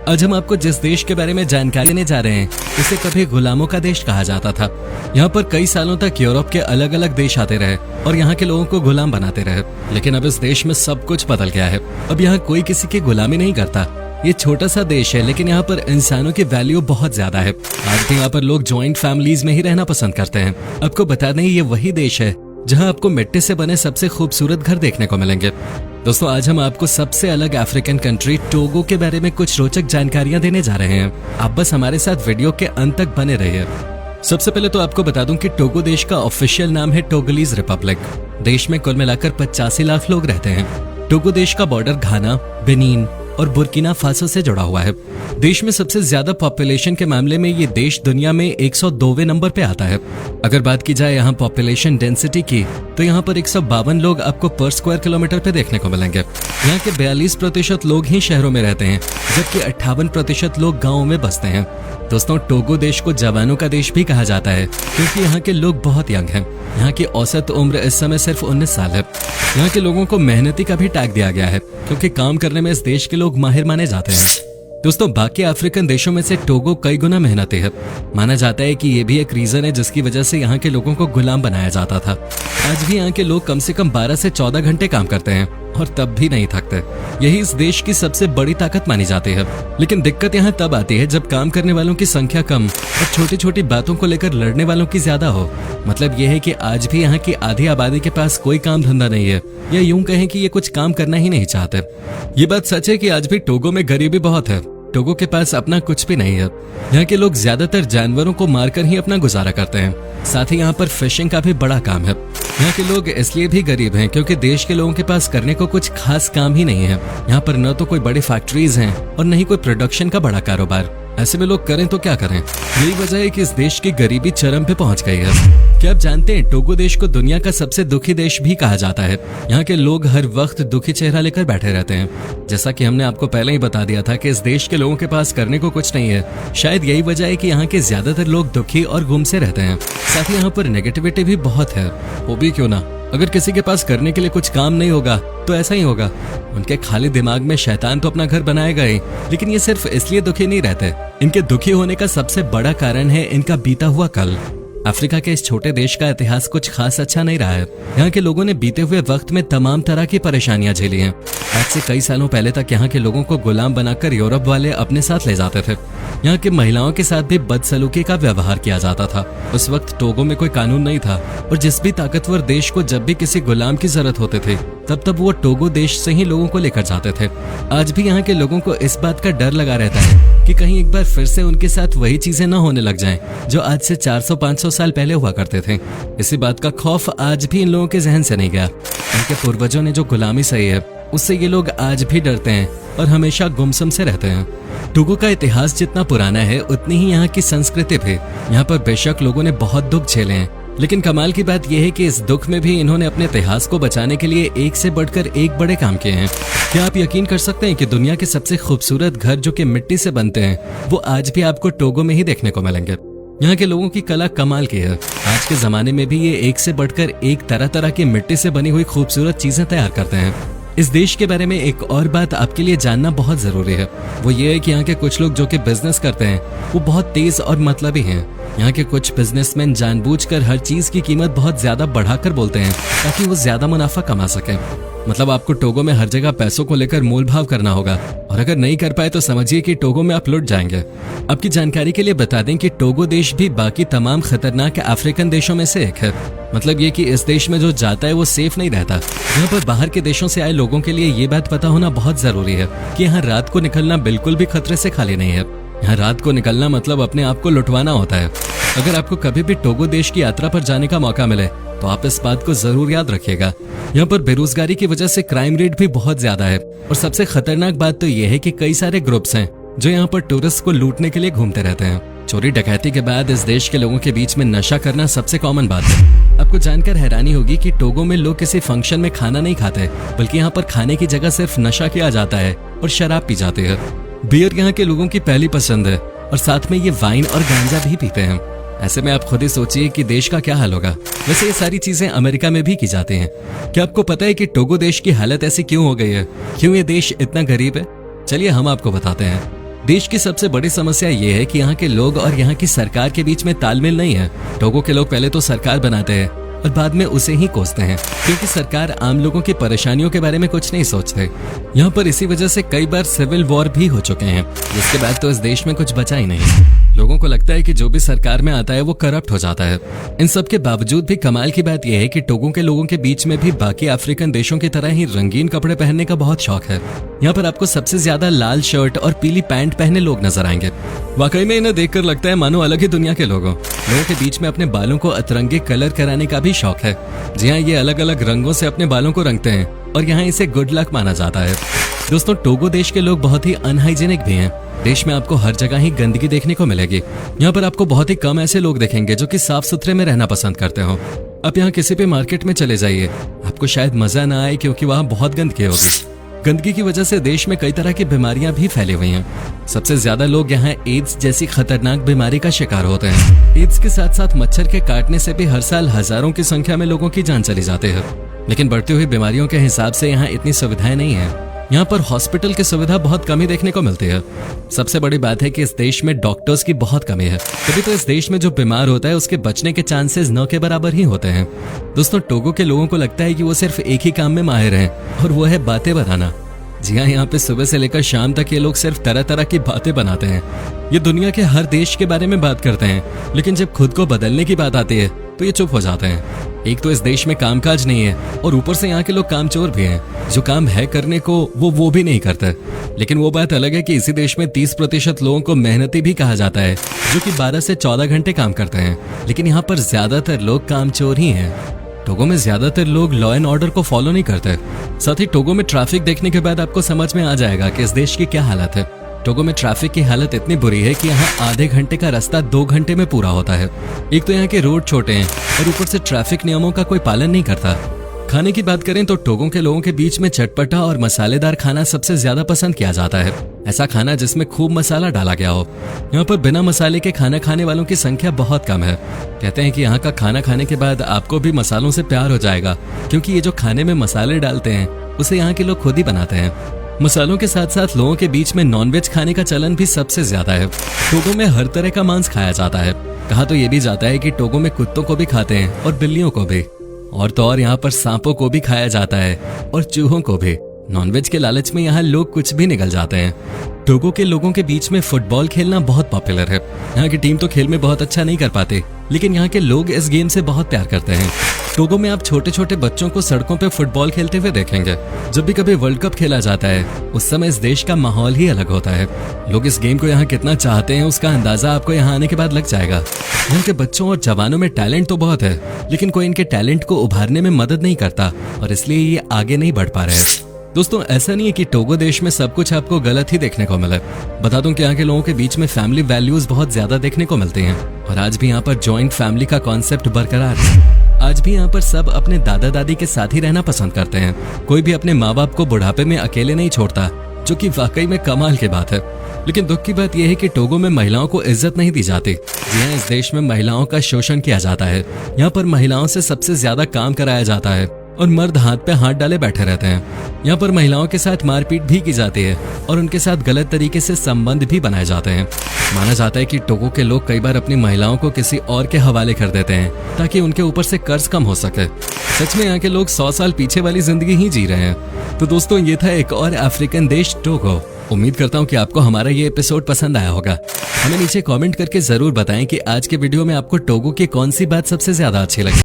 आज हम आपको जिस देश के बारे में जानकारी देने जा रहे हैं उसे कभी गुलामों का देश कहा जाता था। यहाँ पर कई सालों तक यूरोप के अलग अलग देश आते रहे और यहाँ के लोगों को गुलाम बनाते रहे, लेकिन अब इस देश में सब कुछ बदल गया है। अब यहाँ कोई किसी की गुलामी नहीं करता। ये छोटा सा देश है, लेकिन यहाँ पर इंसानों की वैल्यू बहुत ज्यादा है। आज भी यहाँ पर लोग जॉइंट फैमिलीज में ही रहना पसंद करते हैं। आपको बता दें, ये वही देश है जहाँ आपको मिट्टी से बने सबसे खूबसूरत घर देखने को मिलेंगे। दोस्तों, आज हम आपको सबसे अलग अफ्रीकन कंट्री टोगो के बारे में कुछ रोचक जानकारियां देने जा रहे हैं। आप बस हमारे साथ वीडियो के अंत तक बने रहिए। सबसे पहले तो आपको बता दूं कि टोगो देश का ऑफिशियल नाम है टोगोलीज रिपब्लिक। देश में कुल मिलाकर 85 लाख लोग रहते हैं। टोगो देश का बॉर्डर घाना, बेनिन और बुर्किना फासो से जुड़ा हुआ है। देश में सबसे ज्यादा पॉपुलेशन के मामले में ये देश दुनिया में 102वें नंबर पे आता है। अगर बात की जाए यहाँ पॉपुलेशन डेंसिटी की, तो यहाँ पर 152 लोग आपको पर स्क्वायर किलोमीटर पे देखने को मिलेंगे। यहाँ के 42% लोग ही शहरों में रहते हैं, जबकि 58% लोग गाँवों में बसते हैं। दोस्तों, टोगो देश को जवानों का देश भी कहा जाता है, क्योंकि यहाँ के लोग बहुत यंग हैं। यहाँ की औसत उम्र इस समय सिर्फ 19 साल है। यहाँ के लोगों को मेहनती का भी टैग दिया गया है, क्योंकि काम करने में इस देश के लोग माहिर माने जाते हैं। दोस्तों, बाकी अफ्रीकन देशों में से टोगो कई गुना मेहनती है। माना जाता है कि ये भी एक रीजन है जिसकी वजह से यहाँ के लोगों को गुलाम बनाया जाता था। आज भी यहाँ के लोग कम से कम 12 से 14 घंटे काम करते हैं और तब भी नहीं थकते। यही इस देश की सबसे बड़ी ताकत मानी जाती है। लेकिन दिक्कत यहाँ तब आती है जब काम करने वालों की संख्या कम और छोटी छोटी बातों को लेकर लड़ने वालों की ज्यादा हो। मतलब यह है कि आज भी यहाँ की आधी आबादी के पास कोई काम धंधा नहीं है, या यूं कहें कि ये कुछ काम करना ही नहीं चाहते। ये बात सच है कि आज भी टोगो में गरीबी बहुत है। टोगो के पास अपना कुछ भी नहीं है। यहाँ के लोग ज्यादातर जानवरों को मारकर ही अपना गुजारा करते हैं। साथ ही यहाँ पर फिशिंग का भी बड़ा काम है। यहाँ के लोग इसलिए भी गरीब हैं क्योंकि देश के लोगों के पास करने को कुछ खास काम ही नहीं है। यहाँ पर न तो कोई बड़ी फैक्ट्रीज हैं और न ही कोई प्रोडक्शन का बड़ा कारोबार। ऐसे में लोग करें तो क्या करें? यही वजह है कि इस देश की गरीबी चरम पे पहुंच गई है। क्या आप जानते हैं, टोगो देश को दुनिया का सबसे दुखी देश भी कहा जाता है। यहाँ के लोग हर वक्त दुखी चेहरा लेकर बैठे रहते हैं। जैसा कि हमने आपको पहले ही बता दिया था कि इस देश के लोगों के पास करने को कुछ नहीं है। शायद यही वजह है कि यहाँ के ज्यादातर लोग दुखी और गुम से रहते हैं। साथ ही यहाँ पर नेगेटिविटी भी बहुत है। वो भी क्यों ना, अगर किसी के पास करने के लिए कुछ काम नहीं होगा तो ऐसा ही होगा। उनके खाली दिमाग में शैतान तो अपना घर बनाएगा ही, लेकिन ये सिर्फ इसलिए दुखी नहीं रहते। इनके दुखी होने का सबसे बड़ा कारण है इनका बीता हुआ कल। अफ्रीका के इस छोटे देश का इतिहास कुछ खास अच्छा नहीं रहा है। यहाँ के लोगों ने बीते हुए वक्त में तमाम तरह की परेशानियां झेली हैं। आज से कई सालों पहले तक यहाँ के लोगों को गुलाम बनाकर यूरोप वाले अपने साथ ले जाते थे। यहाँ की महिलाओं के साथ भी बदसलूकी का व्यवहार किया जाता था। उस वक्त टोगो में कोई कानून नहीं था और जिस भी ताकतवर देश को जब भी किसी गुलाम की जरूरत होती थी, तब वो टोगो देश से ही लोगों को लेकर जाते थे। आज भी यहाँ के लोगों को इस बात का डर लगा रहता है कि कहीं एक बार फिर से उनके साथ वही चीजें न होने लग जाएं जो आज से 400-500 साल पहले हुआ करते थे। इसी बात का खौफ आज भी इन लोगों के जहन से नहीं गया। इनके पूर्वजों ने जो गुलामी सही है, उससे ये लोग आज भी डरते हैं और हमेशा गुमसुम से रहते हैं। टोगो का इतिहास जितना पुराना है, उतनी ही यहाँ की संस्कृति भी। यहाँ पर बेशक लोगों ने बहुत दुख झेले हैं, लेकिन कमाल की बात यह है कि इस दुख में भी इन्होंने अपने इतिहास को बचाने के लिए एक से बढ़कर एक बड़े काम किए हैं। क्या आप यकीन कर सकते हैं कि दुनिया के सबसे खूबसूरत घर जो कि मिट्टी से बनते हैं, वो आज भी आपको टोगो में ही देखने को मिलेंगे। यहाँ के लोगों की कला कमाल की है। आज के जमाने में भी ये एक से बढ़कर एक तरह तरह की मिट्टी से बनी हुई खूबसूरत चीजें तैयार करते हैं। इस देश के बारे में एक और बात आपके लिए जानना बहुत जरूरी है। वो ये है कि यहाँ के कुछ लोग जो कि बिजनेस करते हैं, वो बहुत तेज और मतलबी हैं। यहाँ के कुछ बिजनेसमैन जानबूझकर हर चीज की कीमत बहुत ज्यादा बढ़ाकर बोलते हैं ताकि वो ज्यादा मुनाफा कमा सकें। मतलब आपको टोगो में हर जगह पैसों को लेकर मोल भाव करना होगा, और अगर नहीं कर पाए तो समझिए कि टोगो में आप लुट जाएंगे। आपकी जानकारी के लिए बता दें कि टोगो देश भी बाकी तमाम खतरनाक अफ्रीकन देशों में से एक है। मतलब ये कि इस देश में जो जाता है वो सेफ नहीं रहता। यहाँ पर बाहर के देशों से आए लोगों के लिए ये बात पता होना बहुत जरूरी है कि यहाँ रात को निकलना बिल्कुल भी खतरे से खाली नहीं है। यहाँ रात को निकलना मतलब अपने आप को लुटवाना होता है। अगर आपको कभी भी टोगो देश की यात्रा पर जाने का मौका मिले तो आप इस बात को जरूर याद रखिएगा। यहाँ पर बेरोजगारी की वजह से क्राइम रेट भी बहुत ज्यादा है, और सबसे खतरनाक बात तो यह है कि कई सारे ग्रुप्स हैं जो यहाँ पर टूरिस्ट को लूटने के लिए घूमते रहते हैं। चोरी डकैती के बाद इस देश के लोगों के बीच में नशा करना सबसे कॉमन बात है। आपको जानकर हैरानी होगी कि टोगो में लोग किसी फंक्शन में खाना नहीं खाते, बल्कि यहाँ पर खाने की जगह सिर्फ नशा किया जाता है और शराब पी जाती है। बियर यहाँ के लोगों की पहली पसंद है, और साथ में ये वाइन और गांजा भी पीते हैं। ऐसे में आप खुद ही सोचिए कि देश का क्या हाल होगा। वैसे ये सारी चीजें अमेरिका में भी की जाती हैं। क्या आपको पता है कि टोगो देश की हालत ऐसी क्यों हो गई है? क्यों ये देश इतना गरीब है? चलिए हम आपको बताते हैं। देश की सबसे बड़ी समस्या ये है कि यहाँ के लोग और यहाँ की सरकार के बीच में तालमेल नहीं है। टोगो के लोग पहले तो सरकार बनाते हैं और बाद में उसे ही कोसते हैं, क्योंकि सरकार आम लोगों की परेशानियों के बारे में कुछ नहीं सोचते। यहाँ पर इसी वजह से कई बार सिविल वॉर भी हो चुके हैं, जिसके बाद तो इस देश में कुछ बचा ही नहीं। लोगों को लगता है कि जो भी सरकार में आता है वो करप्ट हो जाता है। इन सब के बावजूद भी कमाल की बात यह है कि टोगो के लोगों के बीच में भी बाकी अफ्रीकन देशों की तरह ही रंगीन कपड़े पहनने का बहुत शौक है। यहाँ पर आपको सबसे ज्यादा लाल शर्ट और पीली पैंट पहने लोग नजर आएंगे। वाकई में इन्हें देखकर लगता है मानो अलग ही दुनिया के लोगों के बीच में अपने बालों को अतरंगे कलर कराने का भी शौक है। जी हाँ, ये अलग अलग रंगों से अपने बालों को रंगते हैं और यहाँ इसे गुड लक माना जाता है। दोस्तों, टोगो देश के लोग बहुत ही अनहाइजीनिक भी हैं। देश में आपको हर जगह ही गंदगी देखने को मिलेगी। यहाँ पर आपको बहुत ही कम ऐसे लोग देखेंगे जो कि साफ सुथरे में रहना पसंद करते हो। आप यहाँ किसी भी मार्केट में चले जाइए, आपको शायद मजा ना आए, क्योंकि वहाँ बहुत गंदगी होगी। गंदगी की वजह से देश में कई तरह की बीमारियां भी फैली हुई हैं। सबसे ज्यादा लोग यहाँ एड्स जैसी खतरनाक बीमारी का शिकार होते हैं। एड्स के साथ साथ मच्छर के काटने से भी हर साल हजारों की संख्या में लोगों की जान चली जाती है। लेकिन बढ़ती हुई बीमारियों के हिसाब से यहाँ इतनी सुविधाएं नहीं है। यहाँ पर हॉस्पिटल की सुविधा बहुत कम ही देखने को मिलती है। सबसे बड़ी बात है कि इस देश में डॉक्टर्स की बहुत कमी है। तभी तो इस देश में जो बीमार होता है उसके बचने के चांसेस न के बराबर ही होते हैं। दोस्तों, टोगो के लोगों को लगता है कि वो सिर्फ एक ही काम में माहिर हैं, और वो है बातें बताना। जी हाँ, यहाँ पे सुबह से लेकर शाम तक ये लोग सिर्फ तरह तरह की बातें बनाते हैं। ये दुनिया के हर देश के बारे में बात करते हैं, लेकिन जब खुद को बदलने की बात आती है तो ये चुप हो जाते हैं। एक तो इस देश में कामकाज नहीं है, और ऊपर से यहाँ के लोग कामचोर भी हैं। जो काम है करने को वो भी नहीं करते। लेकिन वो बात अलग है कि इसी देश में 30% लोगों को मेहनती भी कहा जाता है, जो कि 12 से 14 घंटे काम करते हैं। लेकिन यहाँ पर ज्यादातर लोग कामचोर ही हैं। टोगो में ज्यादातर लोग लॉ एंड ऑर्डर को फॉलो नहीं करते। साथ ही टोगो में ट्रैफिक देखने के बाद आपको समझ में आ जाएगा कि इस देश की क्या हालत है। टोगो में ट्रैफिक की हालत इतनी बुरी है कि यहाँ आधे घंटे का रास्ता 2 घंटे में पूरा होता है। एक तो यहाँ के रोड छोटे हैं और ऊपर से ट्रैफिक नियमों का कोई पालन नहीं करता। खाने की बात करें तो टोगो के लोगों के बीच में चटपटा और मसालेदार खाना सबसे ज्यादा पसंद किया जाता है। ऐसा खाना जिसमें खूब मसाला डाला गया हो। यहाँ पर बिना मसाले के खाना खाने वालों की संख्या बहुत कम है। कहते हैं कि यहाँ का खाना खाने के बाद आपको भी मसालों से प्यार हो जाएगा, क्योंकि ये जो खाने में मसाले डालते हैं उसे यहाँ के लोग खुद ही बनाते हैं। मसालों के साथ साथ लोगों के बीच में नॉनवेज खाने का चलन भी सबसे ज्यादा है। टोगो में हर तरह का मांस खाया जाता है। कहा तो ये भी जाता है कि टोगो में कुत्तों को भी खाते हैं और बिल्लियों को भी, और तो और यहाँ पर सांपों को भी खाया जाता है और चूहों को भी। नॉनवेज के लालच में यहाँ लोग कुछ भी निगल जाते हैं। टोगो के लोगों के बीच में फुटबॉल खेलना बहुत पॉपुलर है। यहाँ की टीम तो खेल में बहुत अच्छा नहीं कर पाते, लेकिन यहाँ के लोग इस गेम से बहुत प्यार करते हैं। टोगो में आप छोटे छोटे बच्चों को सड़कों पे फुटबॉल खेलते हुए देखेंगे। जब भी कभी वर्ल्ड कप खेला जाता है उस समय इस देश का माहौल ही अलग होता है। लोग इस गेम को यहाँ कितना चाहते हैं उसका अंदाजा आपको यहाँ आने के बाद लग जाएगा। यहाँ के बच्चों और जवानों में टैलेंट तो बहुत है, लेकिन कोई इनके टैलेंट को उभारने में मदद नहीं करता, और इसलिए ये आगे नहीं बढ़ पा रहे हैं। दोस्तों, ऐसा नहीं है कि टोगो देश में सब कुछ आपको गलत ही देखने को मिले। बता दूं कि यहाँ के लोगों के बीच में फैमिली वैल्यूज बहुत ज्यादा देखने को मिलती हैं, और आज भी यहाँ पर जॉइंट फैमिली का कॉन्सेप्ट बरकरार है। आज भी यहाँ पर सब अपने दादा दादी के साथ ही रहना पसंद करते हैं। कोई भी अपने माँ बाप को बुढ़ापे में अकेले नहीं छोड़ता, जो कि वाकई में कमाल की बात है। लेकिन दुख की बात यह है कि टोगो में महिलाओं को इज्जत नहीं दी जाती। जी हाँ, इस देश में महिलाओं का शोषण किया जाता है। यहाँ पर महिलाओं से सबसे ज्यादा काम कराया जाता है और मर्द हाथ पे हाथ डाले बैठे रहते हैं। यहाँ पर महिलाओं के साथ मारपीट भी की जाती है और उनके साथ गलत तरीके से संबंध भी बनाए जाते हैं। माना जाता है कि टोगो के लोग कई बार अपनी महिलाओं को किसी और के हवाले कर देते हैं ताकि उनके ऊपर से कर्ज कम हो सके। सच में यहाँ के लोग 100 साल पीछे वाली जिंदगी ही जी रहे हैं। तो दोस्तों, ये था एक और अफ्रीकन देश टोगो। उम्मीद करता हूँ कि आपको हमारा ये एपिसोड पसंद आया होगा। हमें नीचे कमेंट करके जरूर बताएं कि आज के वीडियो में आपको टोगो की कौन सी बात सबसे ज्यादा अच्छी लगी।